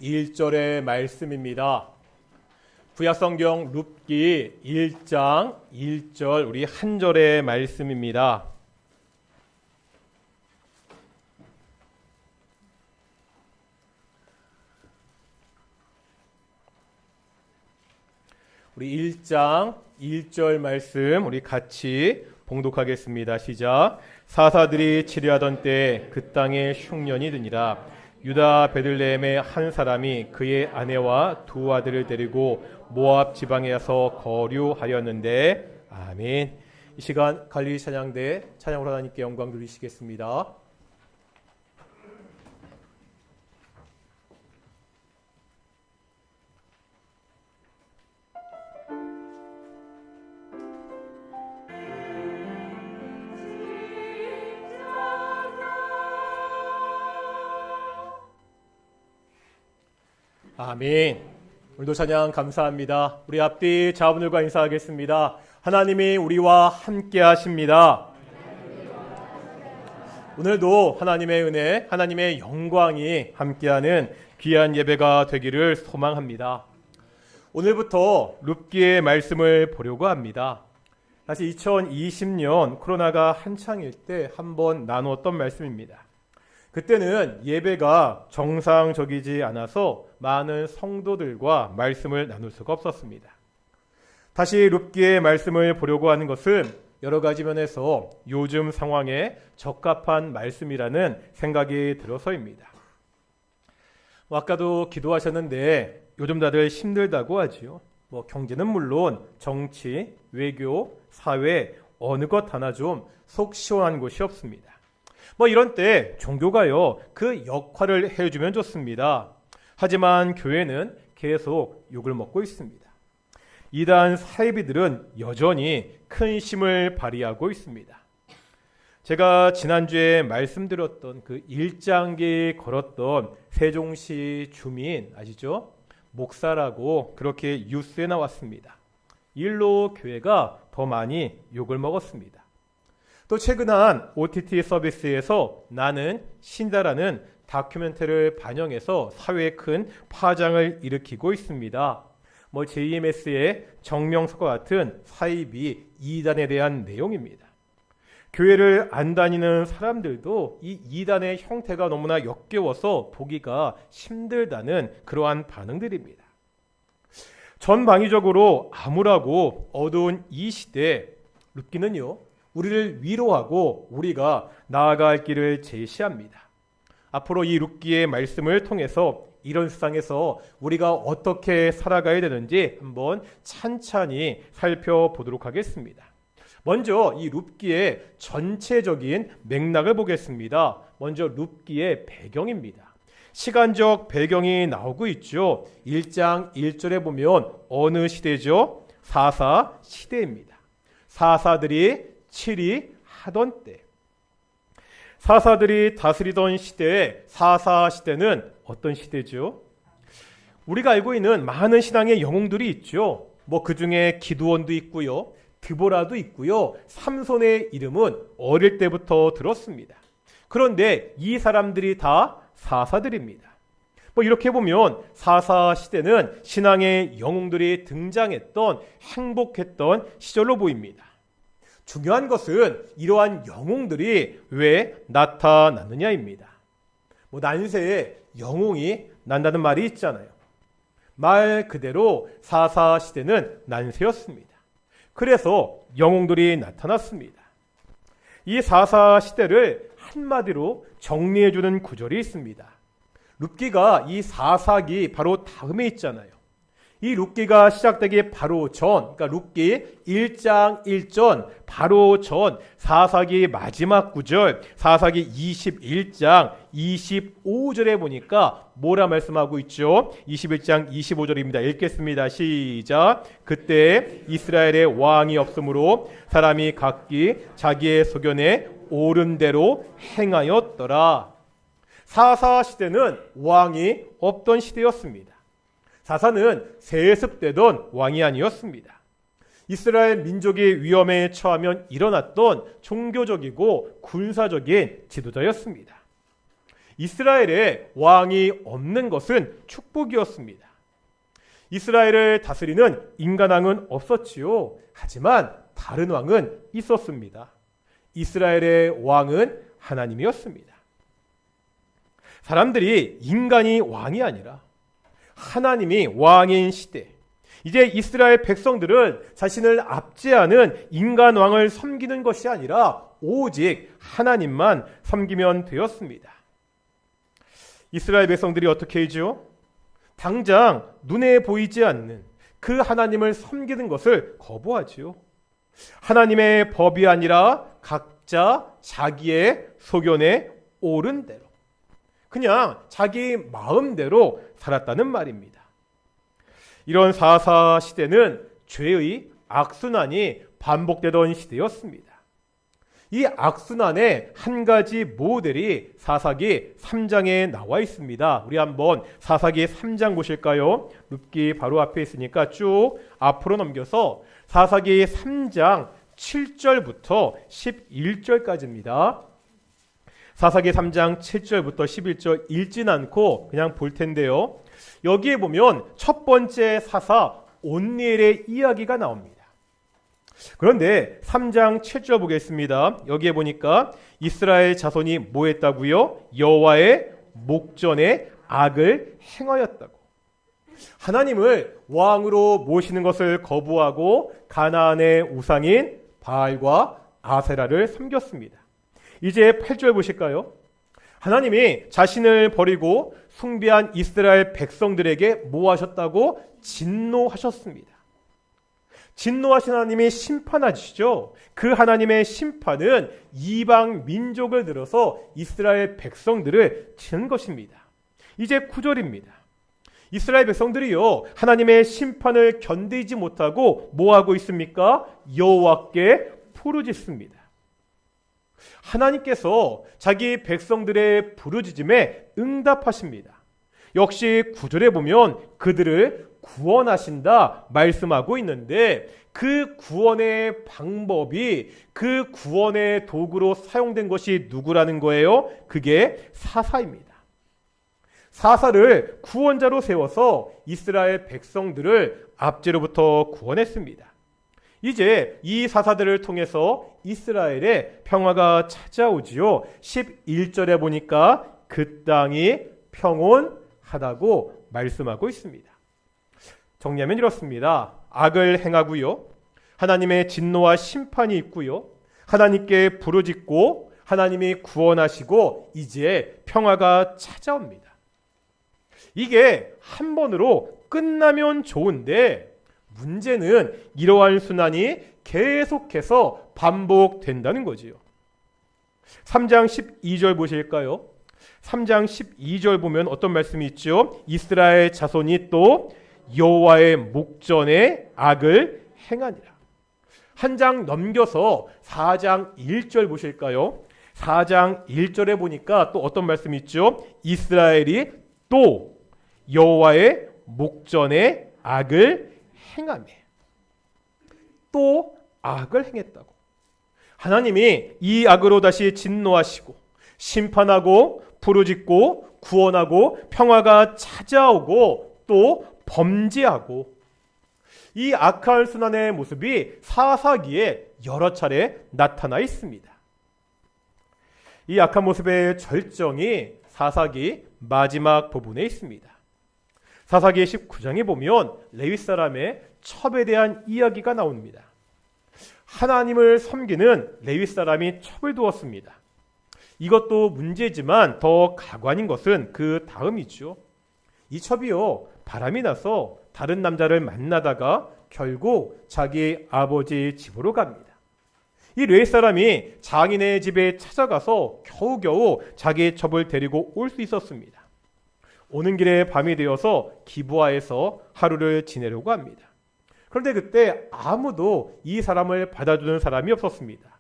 1절의 말씀입니다. 구약성경 룻기 1장 1절 우리 한 절의 말씀입니다. 우리 1장 1절 말씀 우리 같이 봉독하겠습니다. 시작. 사사들이 치료하던 때 그 땅에 흉년이 드니라. 유다 베들레헴의 한 사람이 그의 아내와 두 아들을 데리고 모압 지방에 와서 거류하였는데. 아멘. 이 시간 갈릴리 찬양대 찬양으로 하나님께 영광 돌리시겠습니다. 아멘. 오늘도 찬양 감사합니다. 우리 앞뒤 자분들과 인사하겠습니다. 하나님이 우리와 함께 하십니다. 오늘도 하나님의 은혜, 하나님의 영광이 함께하는 귀한 예배가 되기를 소망합니다. 오늘부터 룻기의 말씀을 보려고 합니다. 사실 2020년 코로나가 한창일 때 한번 나누었던 말씀입니다. 그때는 예배가 정상적이지 않아서 많은 성도들과 말씀을 나눌 수가 없었습니다. 다시 룻기의 말씀을 보려고 하는 것은 여러 가지 면에서 요즘 상황에 적합한 말씀이라는 생각이 들어서입니다. 아까도 기도하셨는데 요즘 다들 힘들다고 하지요. 경제는 물론 정치, 외교, 사회 어느 것 하나 좀 속 시원한 곳이 없습니다. 이런 때 종교가요 그 역할을 해주면 좋습니다. 하지만 교회는 계속 욕을 먹고 있습니다. 이단 사이비들은 여전히 큰 힘을 발휘하고 있습니다. 제가 지난주에 말씀드렸던 그 일장기 걸었던 세종시 주민 아시죠? 목사라고 그렇게 뉴스에 나왔습니다. 일로 교회가 더 많이 욕을 먹었습니다. 또 최근 한 OTT 서비스에서 나는 신다라는 다큐멘터리를 반영해서 사회에 큰 파장을 일으키고 있습니다. JMS의 정명석과 같은 사이비 이단에 대한 내용입니다. 교회를 안 다니는 사람들도 이 이단의 형태가 너무나 역겨워서 보기가 힘들다는 그러한 반응들입니다. 전방위적으로 암울하고 어두운 이 시대 룻기는요 우리를 위로하고 우리가 나아갈 길을 제시합니다. 앞으로 이 룻기의 말씀을 통해서 이런 세상에서 우리가 어떻게 살아가야 되는지 한번 찬찬히 살펴보도록 하겠습니다. 먼저 이 룻기의 전체적인 맥락을 보겠습니다. 먼저 룻기의 배경입니다. 시간적 배경이 나오고 있죠. 1장 1절에 보면 어느 시대죠? 사사 시대입니다. 사사들이 치리하던 때, 사사들이 다스리던 시대에 사사 시대는 어떤 시대죠? 우리가 알고 있는 많은 신앙의 영웅들이 있죠. 그 중에 기드온도 있고요, 드보라도 있고요, 삼손의 이름은 어릴 때부터 들었습니다. 그런데 이 사람들이 다 사사들입니다. 이렇게 보면 사사 시대는 신앙의 영웅들이 등장했던 행복했던 시절로 보입니다. 중요한 것은 이러한 영웅들이 왜 나타났느냐입니다. 난세에 영웅이 난다는 말이 있잖아요. 말 그대로 사사 시대는 난세였습니다. 그래서 영웅들이 나타났습니다. 이 사사 시대를 한마디로 정리해주는 구절이 있습니다. 룻기가 이 사사기 바로 다음에 있잖아요. 이 룻기가 시작되기 바로 전, 그러니까 룻기 1장 1전 바로 전 사사기 마지막 구절, 사사기 21장 25절에 보니까 뭐라 말씀하고 있죠? 21장 25절입니다. 읽겠습니다. 시작. 그때 이스라엘의 왕이 없으므로 사람이 각기 자기의 소견에 옳은 대로 행하였더라. 사사 시대는 왕이 없던 시대였습니다. 사사는 세습되던 왕이 아니었습니다. 이스라엘 민족이 위험에 처하면 일어났던 종교적이고 군사적인 지도자였습니다. 이스라엘에 왕이 없는 것은 축복이었습니다. 이스라엘을 다스리는 인간 왕은 없었지요. 하지만 다른 왕은 있었습니다. 이스라엘의 왕은 하나님이었습니다. 사람들이 인간이 왕이 아니라 하나님이 왕인 시대, 이제 이스라엘 백성들은 자신을 압제하는 인간 왕을 섬기는 것이 아니라 오직 하나님만 섬기면 되었습니다. 이스라엘 백성들이 어떻게 하죠? 당장 눈에 보이지 않는 그 하나님을 섬기는 것을 거부하지요. 하나님의 법이 아니라 각자 자기의 소견에 옳은 대로, 그냥 자기 마음대로 살았다는 말입니다. 이런 사사 시대는 죄의 악순환이 반복되던 시대였습니다. 이 악순환의 한 가지 모델이 사사기 3장에 나와 있습니다. 우리 한번 사사기 3장 보실까요? 눕기 바로 앞에 있으니까 쭉 앞으로 넘겨서 사사기 3장 7절부터 11절까지입니다. 사사기 3장 7절부터 11절 읽진 않고 그냥 볼 텐데요. 여기에 보면 첫 번째 사사 온니엘의 이야기가 나옵니다. 그런데 3장 7절 보겠습니다. 여기에 보니까 이스라엘 자손이 뭐 했다고요? 여호와의 목전에 악을 행하였다고. 하나님을 왕으로 모시는 것을 거부하고 가나안의 우상인 바알과 아세라를 섬겼습니다. 이제 8절 보실까요? 하나님이 자신을 버리고 숭배한 이스라엘 백성들에게 뭐 하셨다고? 진노하셨습니다. 진노하신 하나님이 심판하시죠. 그 하나님의 심판은 이방 민족을 들어서 이스라엘 백성들을 치는 것입니다. 이제 9절입니다. 이스라엘 백성들이요, 하나님의 심판을 견디지 못하고 뭐 하고 있습니까? 여호와께 부르짖습니다. 하나님께서 자기 백성들의 부르짖음에 응답하십니다. 역시 9절에 보면 그들을 구원하신다 말씀하고 있는데, 그 구원의 방법이, 그 구원의 도구로 사용된 것이 누구라는 거예요? 그게 사사입니다. 사사를 구원자로 세워서 이스라엘 백성들을 압제로부터 구원했습니다. 이제 이 사사들을 통해서 이스라엘의 평화가 찾아오지요. 11절에 보니까 그 땅이 평온하다고 말씀하고 있습니다. 정리하면 이렇습니다. 악을 행하고요, 하나님의 진노와 심판이 있고요, 하나님께 부르짖고 하나님이 구원하시고 이제 평화가 찾아옵니다. 이게 한 번으로 끝나면 좋은데, 문제는 이러한 순환이 계속해서 반복된다는 거지요. 3장 12절 보실까요? 3장 12절 보면 어떤 말씀이 있죠? 이스라엘 자손이 또 여호와의 목전에 악을 행하니라. 한 장 넘겨서 4장 1절 보실까요? 4장 1절에 보니까 또 어떤 말씀이 있죠? 이스라엘이 또 여호와의 목전에 악을 행하며, 또 악을 행했다고. 하나님이 이 악으로 다시 진노하시고 심판하고 부르짖고 구원하고 평화가 찾아오고 또 범죄하고, 이 악한 순환의 모습이 사사기에 여러 차례 나타나 있습니다. 이 악한 모습의 절정이 사사기 마지막 부분에 있습니다. 사사기 19장에 보면 레위 사람의 첩에 대한 이야기가 나옵니다. 하나님을 섬기는 레위 사람이 첩을 두었습니다. 이것도 문제지만 더 가관인 것은 그 다음이죠. 이 첩이요, 바람이 나서 다른 남자를 만나다가 결국 자기 아버지 집으로 갑니다. 이 레위 사람이 장인의 집에 찾아가서 겨우겨우 자기 첩을 데리고 올 수 있었습니다. 오는 길에 밤이 되어서 기브아에서 하루를 지내려고 합니다. 그런데 그때 아무도 이 사람을 받아주는 사람이 없었습니다.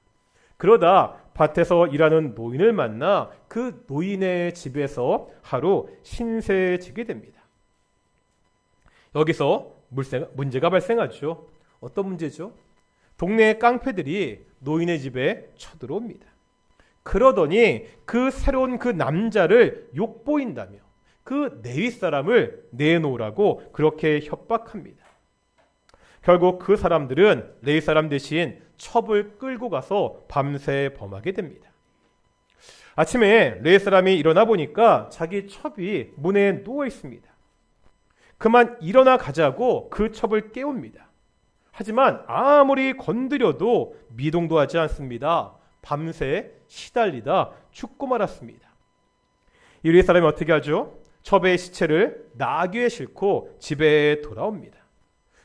그러다 밭에서 일하는 노인을 만나 그 노인의 집에서 하루 신세지게 됩니다. 여기서 문제가 발생하죠. 어떤 문제죠? 동네 깡패들이 노인의 집에 쳐들어옵니다. 그러더니 그 새로운 그 남자를 욕보인다며 그 네윗 사람을 내놓으라고 그렇게 협박합니다. 결국 그 사람들은 네윗 사람 대신 첩을 끌고 가서 밤새 범하게 됩니다. 아침에 네윗 사람이 일어나 보니까 자기 첩이 문에 누워 있습니다. 그만 일어나 가자고 그 첩을 깨웁니다. 하지만 아무리 건드려도 미동도 하지 않습니다. 밤새 시달리다 죽고 말았습니다. 이 네윗 사람이 어떻게 하죠? 첩의 시체를 나귀에 싣고 집에 돌아옵니다.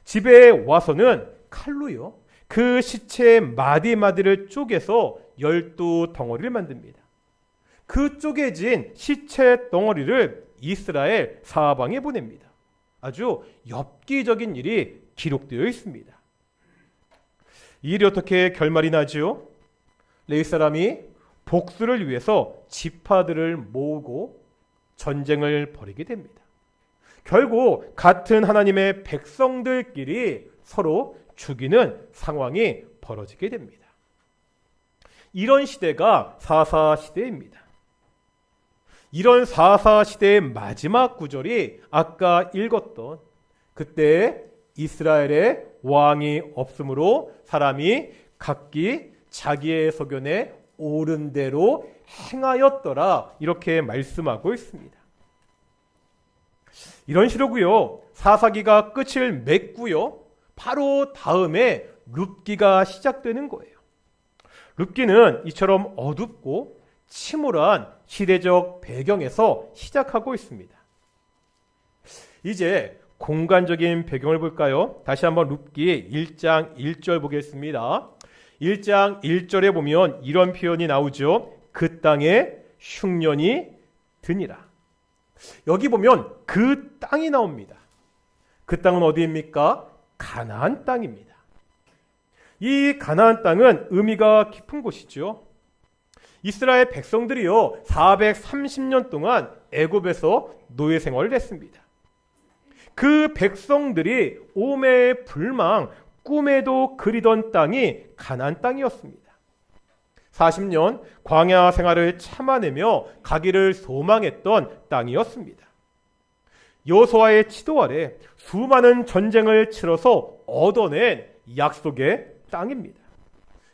집에 와서는 칼로요, 그 시체의 마디마디를 쪼개서 12덩어리를 만듭니다. 그 쪼개진 시체 덩어리를 이스라엘 사방에 보냅니다. 아주 엽기적인 일이 기록되어 있습니다. 이 일이 어떻게 결말이 나지요? 레위 사람이 복수를 위해서 지파들을 모으고 전쟁을 벌이게 됩니다. 결국 같은 하나님의 백성들끼리 서로 죽이는 상황이 벌어지게 됩니다. 이런 시대가 사사 시대입니다. 이런 사사 시대의 마지막 구절이 아까 읽었던 그때 이스라엘의 왕이 없으므로 사람이 각기 자기의 소견에 옳은 대로 행하였더라, 이렇게 말씀하고 있습니다. 이런 시로고요, 사사기가 끝을 맺고요, 바로 다음에 룻기가 시작되는 거예요. 룻기는 이처럼 어둡고 침울한 시대적 배경에서 시작하고 있습니다. 이제 공간적인 배경을 볼까요? 다시 한번 룻기 1장 1절 보겠습니다. 1장 1절에 보면 이런 표현이 나오죠. 그 땅에 흉년이 드니라. 여기 보면 그 땅이 나옵니다. 그 땅은 어디입니까? 가나안 땅입니다. 이 가나안 땅은 의미가 깊은 곳이죠. 이스라엘 백성들이요, 430년 동안 애굽에서 노예 생활을 했습니다. 그 백성들이 오매 불망 꿈에도 그리던 땅이 가나안 땅이었습니다. 40년 광야 생활을 참아내며 가기를 소망했던 땅이었습니다. 여호수아의 지도 아래 수많은 전쟁을 치러서 얻어낸 약속의 땅입니다.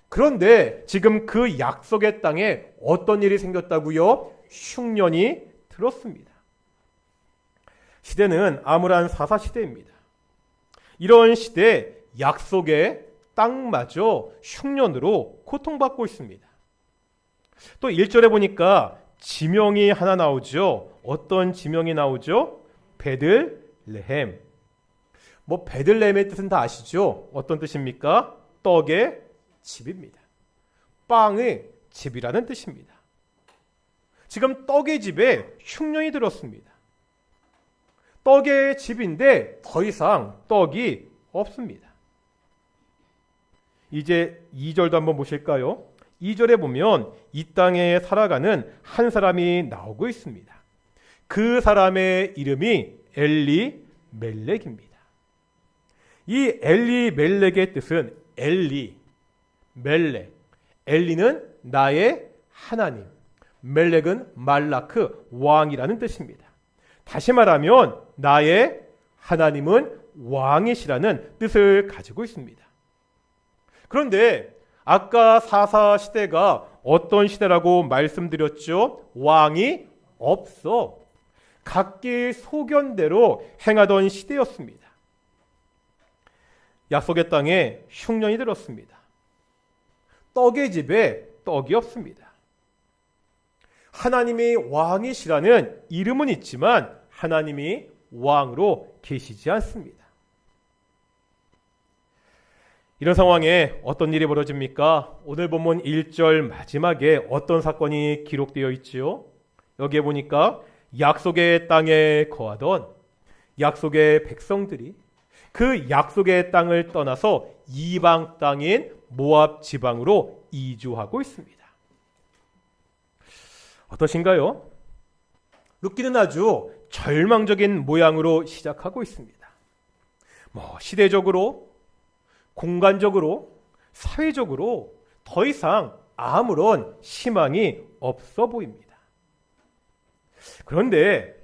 그런데 지금 그 약속의 땅에 어떤 일이 생겼다고요? 흉년이 들었습니다. 시대는 암울한 사사 시대입니다. 이런 시대에 약속의 땅마저 흉년으로 고통받고 있습니다. 또 1절에 보니까 지명이 하나 나오죠. 어떤 지명이 나오죠? 베들레헴. 베들레헴의 뜻은 다 아시죠? 어떤 뜻입니까? 떡의 집입니다. 빵의 집이라는 뜻입니다. 지금 떡의 집에 흉년이 들었습니다. 떡의 집인데 더 이상 떡이 없습니다. 이제 2절도 한번 보실까요? 2절에 보면 이 땅에 살아가는 한 사람이 나오고 있습니다. 그 사람의 이름이 엘리멜렉입니다. 이 엘리멜렉의 뜻은 엘리, 멜렉. 엘리는 나의 하나님, 멜렉은 말라크, 왕이라는 뜻입니다. 다시 말하면 나의 하나님은 왕이시라는 뜻을 가지고 있습니다. 그런데 아까 사사 시대가 어떤 시대라고 말씀드렸죠? 왕이 없어. 각기 소견대로 행하던 시대였습니다. 약속의 땅에 흉년이 들었습니다. 떡의 집에 떡이 없습니다. 하나님이 왕이시라는 이름은 있지만 하나님이 왕으로 계시지 않습니다. 이런 상황에 어떤 일이 벌어집니까? 오늘 본문 1절 마지막에 어떤 사건이 기록되어 있지요? 여기에 보니까 약속의 땅에 거하던 약속의 백성들이 그 약속의 땅을 떠나서 이방 땅인 모압 지방으로 이주하고 있습니다. 어떠신가요? 룻기는 아주 절망적인 모양으로 시작하고 있습니다. 시대적으로, 공간적으로, 사회적으로 더 이상 아무런 희망이 없어 보입니다. 그런데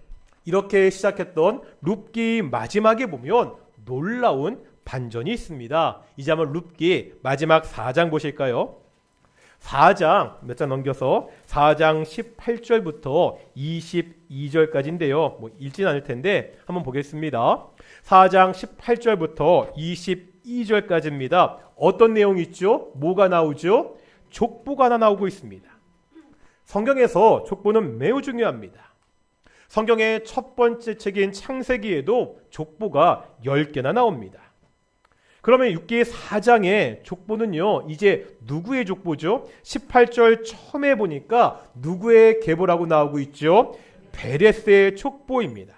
이렇게 시작했던 룻기 마지막에 보면 놀라운 반전이 있습니다. 이제 한번 룻기 마지막 4장 보실까요? 4장 몇 장 넘겨서 4장 18절부터 22절까지인데요. 읽진 않을 텐데 한번 보겠습니다. 4장 18절부터 22절까지입니다. 어떤 내용이 있죠? 뭐가 나오죠? 족보가 하나 나오고 있습니다. 성경에서 족보는 매우 중요합니다. 성경의 첫 번째 책인 창세기에도 족보가 10개나 나옵니다. 그러면 6기 4장의 족보는요, 이제 누구의 족보죠? 18절 처음에 보니까 누구의 계보라고 나오고 있죠? 베레스의 족보입니다.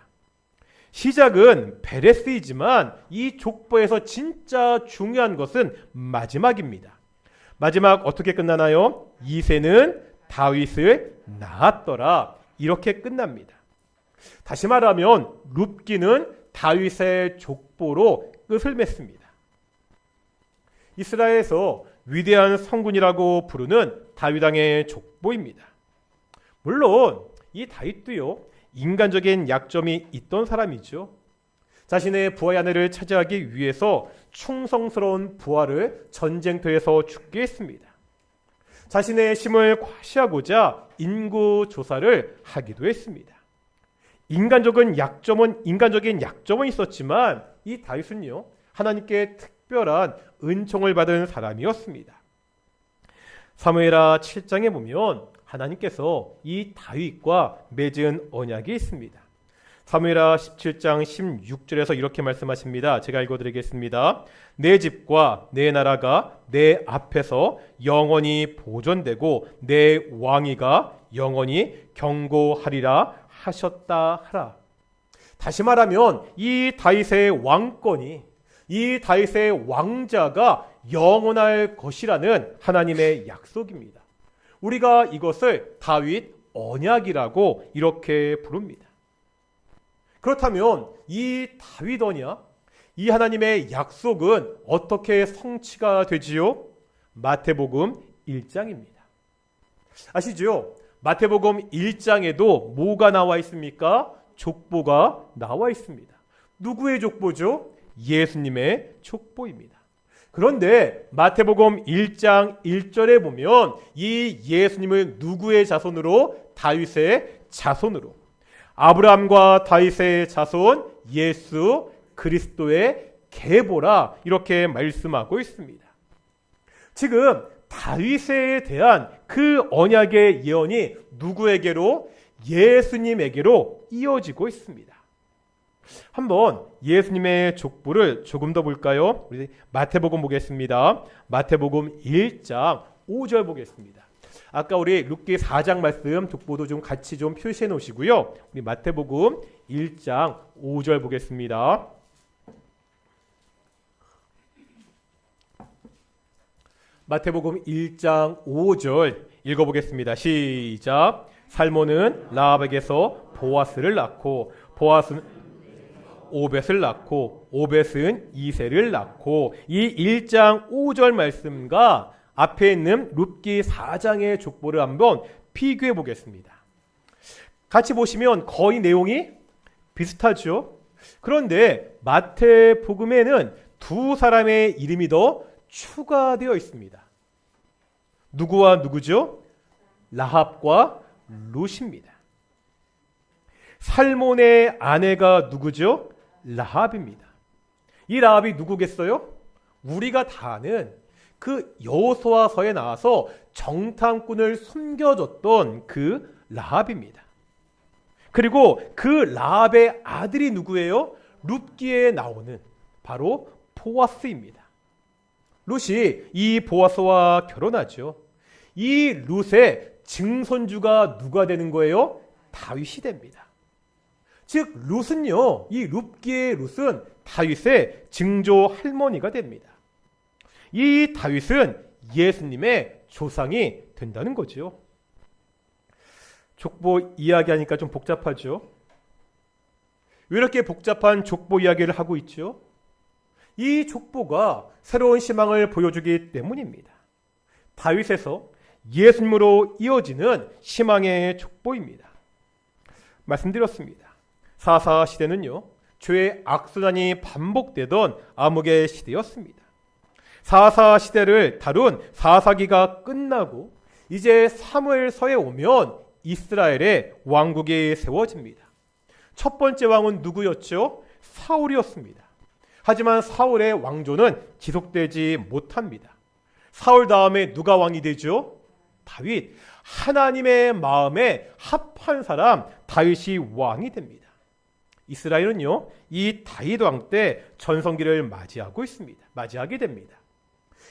시작은 베레스이지만 이 족보에서 진짜 중요한 것은 마지막입니다. 마지막 어떻게 끝나나요? 이새는 다윗을 낳았더라. 이렇게 끝납니다. 다시 말하면 룻기는 다윗의 족보로 끝을 맺습니다. 이스라엘에서 위대한 성군이라고 부르는 다윗 왕의 족보입니다. 물론 이 다윗도요, 인간적인 약점이 있던 사람이죠. 자신의 부하의 아내를 차지하기 위해서 충성스러운 부하를 전쟁터에서 죽게 했습니다. 자신의 힘을 과시하고자 인구 조사를 하기도 했습니다. 인간적인 약점은 있었지만 이 다윗은요, 하나님께 특별한 은총을 받은 사람이었습니다. 사무엘하 7장에 보면 하나님께서 이 다윗과 맺은 언약이 있습니다. 사무엘하 17장 16절에서 이렇게 말씀하십니다. 제가 읽어드리겠습니다. 내 집과 내 나라가 내 앞에서 영원히 보존되고 내 왕위가 영원히 경고하리라 하셨다 하라. 다시 말하면 이 다윗의 왕권이, 이 다윗의 왕자가 영원할 것이라는 하나님의 약속입니다. 우리가 이것을 다윗 언약이라고 이렇게 부릅니다. 그렇다면 이 다윗 언약, 이 하나님의 약속은 어떻게 성취가 되지요? 마태복음 1장입니다. 아시죠? 마태복음 1장에도 뭐가 나와 있습니까? 족보가 나와 있습니다. 누구의 족보죠? 예수님의 족보입니다. 그런데 마태복음 1장 1절에 보면 이 예수님을 누구의 자손으로? 다윗의 자손으로, 아브라함과 다윗의 자손 예수 그리스도의 계보라 이렇게 말씀하고 있습니다. 지금 다윗에 대한 그 언약의 예언이 누구에게로? 예수님에게로 이어지고 있습니다. 한번 예수님의 족보를 조금 더 볼까요? 우리 마태복음 보겠습니다. 마태복음 1장 5절 보겠습니다. 아까 우리 룻기 4장 말씀 족보도 좀 같이 좀 표시해 놓으시고요. 우리 마태복음 1장 5절 보겠습니다. 마태복음 1장 5절 읽어보겠습니다. 시작. 살몬은 라합에게서 보아스를 낳고 보아스는 오벳을 낳고 오벳은 이새를 낳고 이 1장 5절 말씀과 앞에 있는 룻기 4장의 족보를 한번 비교해 보겠습니다. 같이 보시면 거의 내용이 비슷하죠. 그런데 마태복음에는 두 사람의 이름이 더 추가되어 있습니다. 누구와 누구죠? 라합과 룻입니다. 살몬의 아내가 누구죠? 라합입니다. 이 라합이 누구겠어요? 우리가 다 아는 그 여호수아서에 나와서 정탐꾼을 숨겨줬던 그 라합입니다. 그리고 그 라합의 아들이 누구예요? 룻기에 나오는 바로 보아스입니다. 룻이 이 보아스와 결혼하죠. 이 룻의 증손주가 누가 되는 거예요? 다윗이 됩니다. 즉 룻은요, 이 룻기의 룻은 다윗의 증조 할머니가 됩니다. 이 다윗은 예수님의 조상이 된다는 거죠. 족보 이야기하니까 좀 복잡하죠. 왜 이렇게 복잡한 족보 이야기를 하고 있죠? 이 족보가 새로운 희망을 보여주기 때문입니다. 다윗에서 예수님으로 이어지는 희망의 족보입니다. 말씀드렸습니다. 사사 시대는요, 죄의 악순환이 반복되던 암흑의 시대였습니다. 사사 시대를 다룬 사사기가 끝나고 이제 사무엘서에 오면 이스라엘의 왕국이 세워집니다. 첫 번째 왕은 누구였죠? 사울이었습니다. 하지만 사울의 왕조는 지속되지 못합니다. 사울 다음에 누가 왕이 되죠? 다윗. 하나님의 마음에 합한 사람 다윗이 왕이 됩니다. 이스라엘은요, 이 다윗 왕 때 전성기를 맞이하게 됩니다.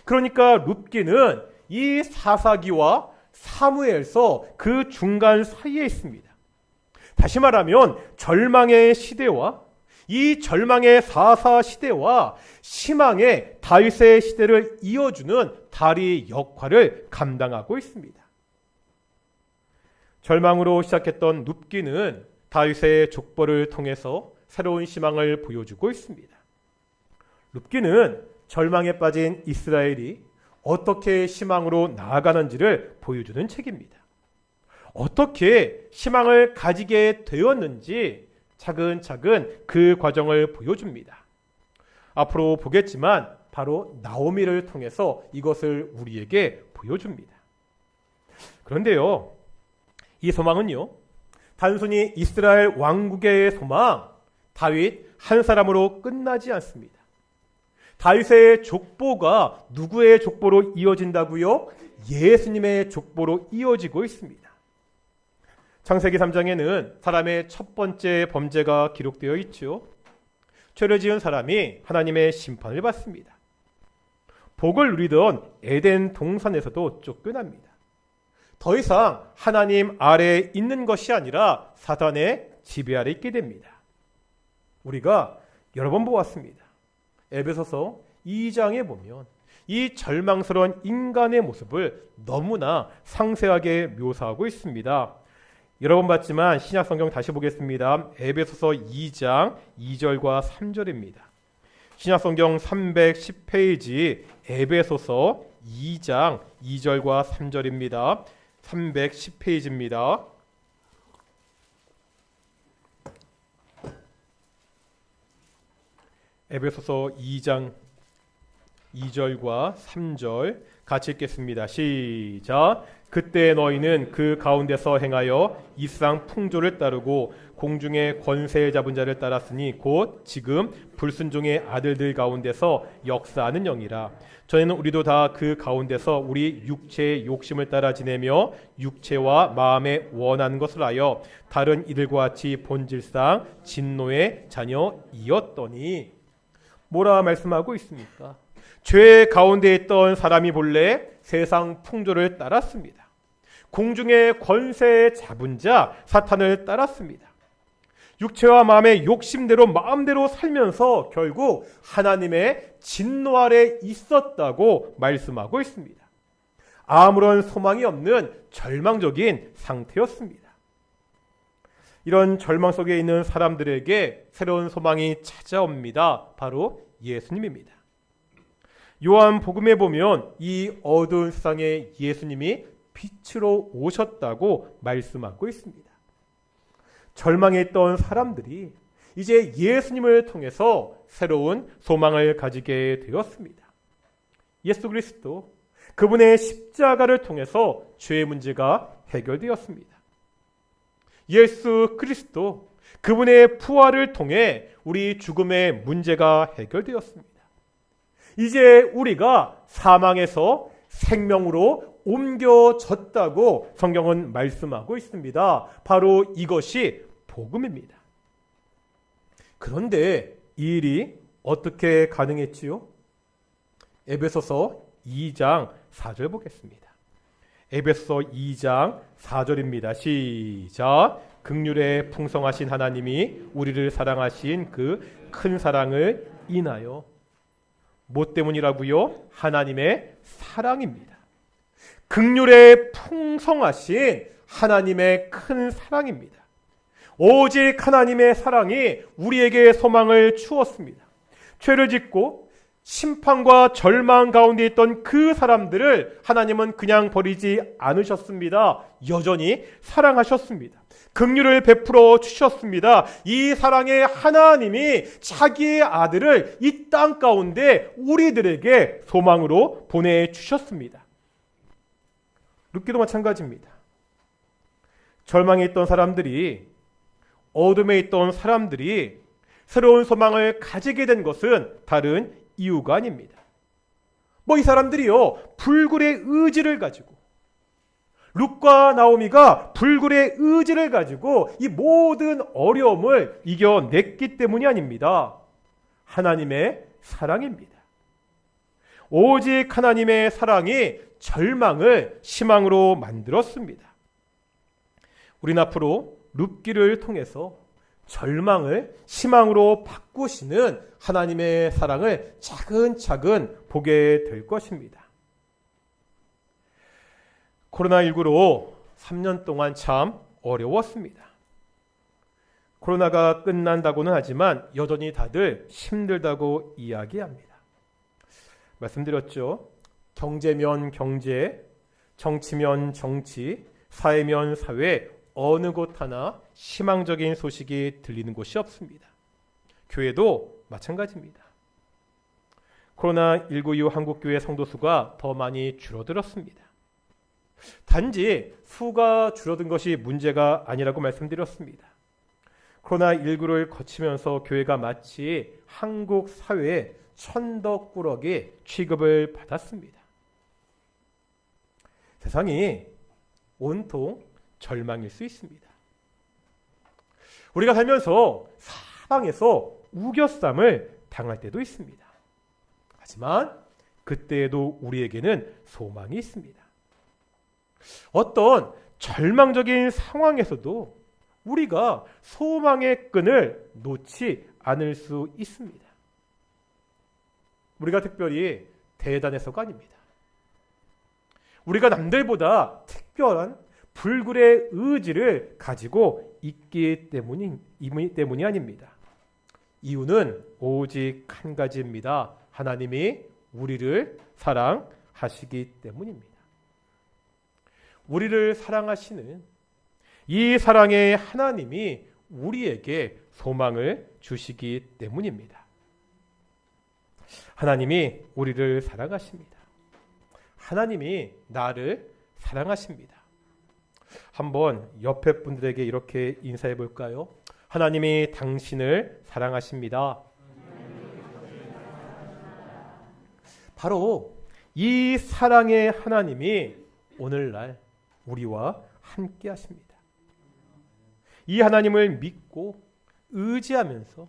그러니까 룻기는 이 사사기와 사무엘서 그 중간 사이에 있습니다. 다시 말하면 절망의 시대와 이 절망의 사사 시대와 희망의 다윗의 시대를 이어주는 다리 역할을 감당하고 있습니다. 절망으로 시작했던 룻기는 다윗의 족보를 통해서 새로운 희망을 보여주고 있습니다. 룻기는 절망에 빠진 이스라엘이 어떻게 희망으로 나아가는지를 보여주는 책입니다. 어떻게 희망을 가지게 되었는지 차근차근 그 과정을 보여줍니다. 앞으로 보겠지만 바로 나오미를 통해서 이것을 우리에게 보여줍니다. 그런데요, 이 소망은요, 단순히 이스라엘 왕국의 소망, 다윗 한 사람으로 끝나지 않습니다. 다윗의 족보가 누구의 족보로 이어진다고요? 예수님의 족보로 이어지고 있습니다. 창세기 3장에는 사람의 첫 번째 범죄가 기록되어 있죠. 죄를 지은 사람이 하나님의 심판을 받습니다. 복을 누리던 에덴 동산에서도 쫓겨납니다. 더 이상 하나님 아래에 있는 것이 아니라 사단의 지배 아래 있게 됩니다. 우리가 여러 번 보았습니다. 에베소서 2장에 보면 이 절망스러운 인간의 모습을 너무나 상세하게 묘사하고 있습니다. 여러 번 봤지만 신약 성경 다시 보겠습니다. 에베소서 2장 2절과 3절입니다. 신약 성경 310페이지 에베소서 2장 2절과 3절입니다. 310페이지입니다. 에베소서 2장 2절과 3절 같이 읽겠습니다. 시작. 그때 너희는 그 가운데서 행하여 이 세상 풍조를 따르고 공중의 권세 잡은 자를 따랐으니 곧 지금 불순종의 아들들 가운데서 역사하는 영이라. 전에는 우리도 다 그 가운데서 우리 육체의 욕심을 따라 지내며 육체와 마음에 원하는 것을 하여 다른 이들과 같이 본질상 진노의 자녀이었더니. 뭐라 말씀하고 있습니까? 죄 가운데 있던 사람이 본래 세상 풍조를 따랐습니다. 공중의 권세에 잡은 자 사탄을 따랐습니다. 육체와 마음의 욕심대로 마음대로 살면서 결국 하나님의 진노 아래 있었다고 말씀하고 있습니다. 아무런 소망이 없는 절망적인 상태였습니다. 이런 절망 속에 있는 사람들에게 새로운 소망이 찾아옵니다. 바로 예수님입니다. 요한복음에 보면 이 어두운 세상에 예수님이 빛으로 오셨다고 말씀하고 있습니다. 절망에 있던 사람들이 이제 예수님을 통해서 새로운 소망을 가지게 되었습니다. 예수 그리스도, 그분의 십자가를 통해서 죄의 문제가 해결되었습니다. 예수 그리스도, 그분의 부활을 통해 우리 죽음의 문제가 해결되었습니다. 이제 우리가 사망에서 생명으로 옮겨졌다고 성경은 말씀하고 있습니다. 바로 이것이 복음입니다. 그런데 이 일이 어떻게 가능했지요? 에베소서 2장 4절 보겠습니다. 에베소서 2장 4절입니다. 시작. 긍휼에 풍성하신 하나님이 우리를 사랑하신 그 큰 사랑을 인하여. 뭐 때문이라고요? 하나님의 사랑입니다. 긍휼에 풍성하신 하나님의 큰 사랑입니다. 오직 하나님의 사랑이 우리에게 소망을 주었습니다. 죄를 짓고 심판과 절망 가운데 있던 그 사람들을 하나님은 그냥 버리지 않으셨습니다. 여전히 사랑하셨습니다. 긍휼을 베풀어 주셨습니다. 이 사랑의 하나님이 자기의 아들을 이 땅 가운데 우리들에게 소망으로 보내주셨습니다. 룻기도 마찬가지입니다. 절망에 있던 사람들이, 어둠에 있던 사람들이 새로운 소망을 가지게 된 것은 다른 이유가 아닙니다. 이 사람들이요, 불굴의 의지를 가지고, 룻과 나오미가 불굴의 의지를 가지고 이 모든 어려움을 이겨냈기 때문이 아닙니다. 하나님의 사랑입니다. 오직 하나님의 사랑이 절망을 희망으로 만들었습니다. 우린 앞으로 룻기를 통해서 절망을 희망으로 바꾸시는 하나님의 사랑을 차근차근 보게 될 것입니다. 코로나19로 3년 동안 참 어려웠습니다. 코로나가 끝난다고는 하지만 여전히 다들 힘들다고 이야기합니다. 말씀드렸죠. 경제면 경제, 정치면 정치, 사회면 사회, 어느 곳 하나 희망적인 소식이 들리는 곳이 없습니다. 교회도 마찬가지입니다. 코로나19 이후 한국교회 성도수가 더 많이 줄어들었습니다. 단지 수가 줄어든 것이 문제가 아니라고 말씀드렸습니다. 코로나19를 거치면서 교회가 마치 한국 사회의 천덕꾸러기 취급을 받았습니다. 세상이 온통 절망일 수 있습니다. 우리가 살면서 사방에서 우겨쌈을 당할 때도 있습니다. 하지만 그때에도 우리에게는 소망이 있습니다. 어떤 절망적인 상황에서도 우리가 소망의 끈을 놓지 않을 수 있습니다. 우리가 특별히 대단해서가 아닙니다. 우리가 남들보다 특별한 불굴의 의지를 가지고 있기 때문이 아닙니다. 이유는 오직 한 가지입니다. 하나님이 우리를 사랑하시기 때문입니다. 우리를 사랑하시는 이 사랑의 하나님이 우리에게 소망을 주시기 때문입니다. 하나님이 우리를 사랑하십니다. 하나님이 나를 사랑하십니다. 한번 옆에 분들에게 이렇게 인사해 볼까요? 하나님이 당신을 사랑하십니다. 바로 이 사랑의 하나님이 오늘날 우리와 함께 하십니다. 이 하나님을 믿고 의지하면서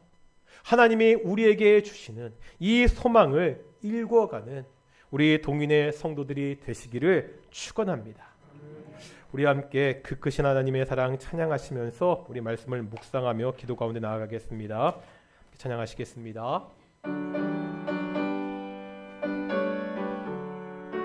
하나님이 우리에게 주시는 이 소망을 읽어가는 우리 동인의 성도들이 되시기를 축원합니다. 우리 함께 그 크신 하나님의 사랑 찬양하시면서 우리 말씀을 묵상하며 기도 가운데 나아가겠습니다. 찬양하시겠습니다.